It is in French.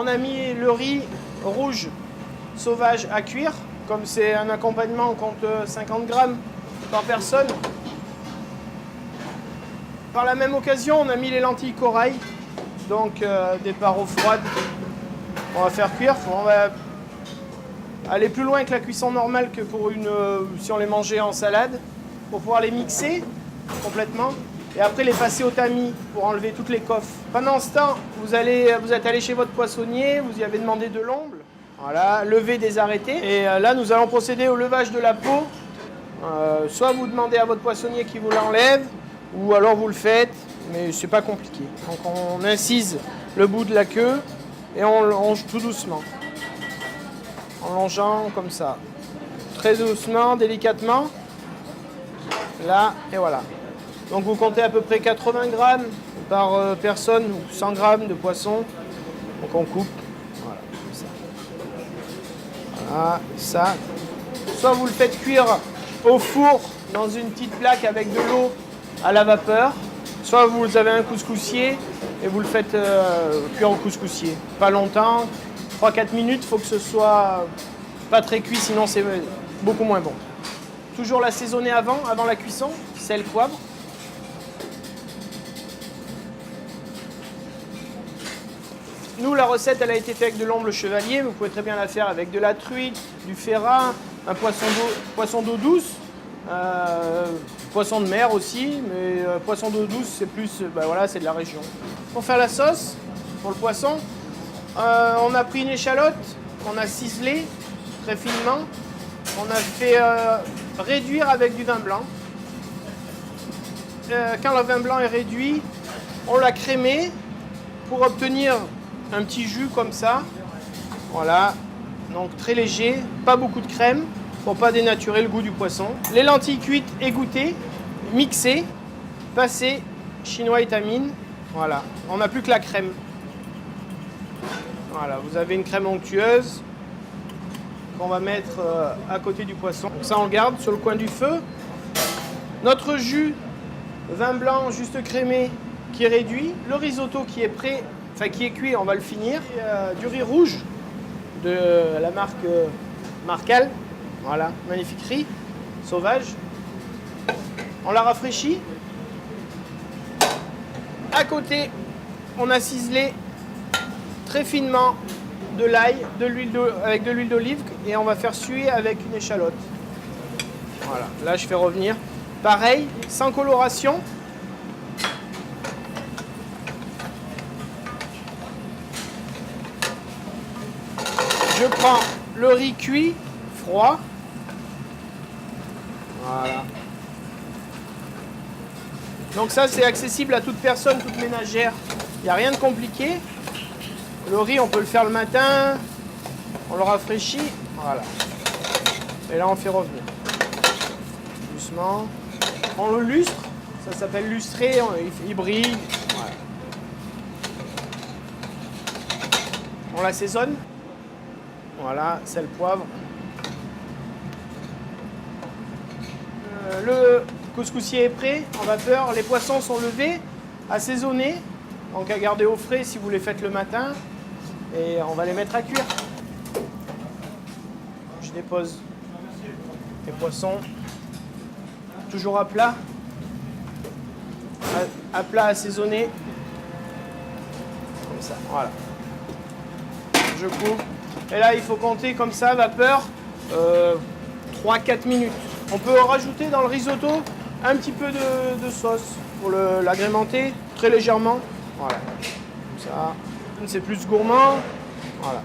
on a mis le riz rouge sauvage à cuire. Comme c'est un accompagnement, on compte 50 grammes par personne. Par la même occasion, on a mis les lentilles corail, donc des paro froides. On va faire cuire. On va aller plus loin que la cuisson normale que pour si on les mangeait en salade, pour pouvoir les mixer complètement. Et après les passer au tamis pour enlever toutes les coffes. Pendant ce temps, vous êtes allé chez votre poissonnier, vous y avez demandé de l'omble. Voilà, lever, désarrêter. Et là, nous allons procéder au levage de la peau. Soit vous demandez à votre poissonnier qui vous l'enlève, ou alors vous le faites, mais c'est pas compliqué. Donc on incise le bout de la queue et on longe tout doucement. En longeant comme ça. Très doucement, délicatement. Là, et voilà. Donc vous comptez à peu près 80 grammes par personne, ou 100 grammes de poisson. Donc on coupe. Voilà, comme ça. Voilà, ça. Soit vous le faites cuire au four dans une petite plaque avec de l'eau à la vapeur. Soit vous avez un couscoussier et vous le faites cuire au couscoussier. Pas longtemps, 3-4 minutes, il faut que ce soit pas très cuit, sinon c'est beaucoup moins bon. Toujours l'assaisonner avant la cuisson, sel, poivre. Nous, la recette, elle a été faite avec de l'omble chevalier. Vous pouvez très bien la faire avec de la truite, du ferrat, un poisson d'eau douce, poisson de mer aussi, mais poisson d'eau douce, c'est plus, voilà, c'est de la région. Pour faire la sauce, pour le poisson, on a pris une échalote, on a ciselé très finement, on a fait réduire avec du vin blanc. Quand le vin blanc est réduit, on l'a crémé pour obtenir un petit jus comme ça. Voilà, donc très léger, pas beaucoup de crème pour pas dénaturer le goût du poisson. Les lentilles cuites égouttées, mixées, passées, chinois étamine. Voilà, on n'a plus que la crème. Voilà, vous avez une crème onctueuse qu'on va mettre à côté du poisson. Donc ça, on garde sur le coin du feu. Notre jus, vin blanc juste crémé qui est réduit. Le risotto qui est prêt, enfin qui est cuit, on va le finir. Et, du riz rouge de la marque Marcal. Voilà, magnifique riz, sauvage. On l'a rafraîchi. À côté, on a ciselé très finement de l'ail, avec de l'huile d'olive et on va faire suer avec une échalote. Voilà, là je fais revenir. Pareil, sans coloration. Je prends le riz cuit, froid. Voilà. Donc ça c'est accessible à toute personne, toute ménagère. Il n'y a rien de compliqué. Le riz, on peut le faire le matin, on le rafraîchit, voilà. Et là, on fait revenir. Doucement. On le lustre, ça s'appelle lustrer, il brille. Voilà. On l'assaisonne. Voilà, sel, poivre. Le couscoussier est prêt, en vapeur. Les poissons sont levés, assaisonnés. Donc à garder au frais si vous les faites le matin. Et on va les mettre à cuire. Je dépose les poissons. Toujours à plat. À plat assaisonné. Comme ça, voilà. Je coupe. Et là, il faut compter comme ça, vapeur, 3-4 minutes. On peut rajouter dans le risotto un petit peu de sauce pour l'agrémenter très légèrement. Voilà. Comme ça. C'est plus gourmand. Voilà.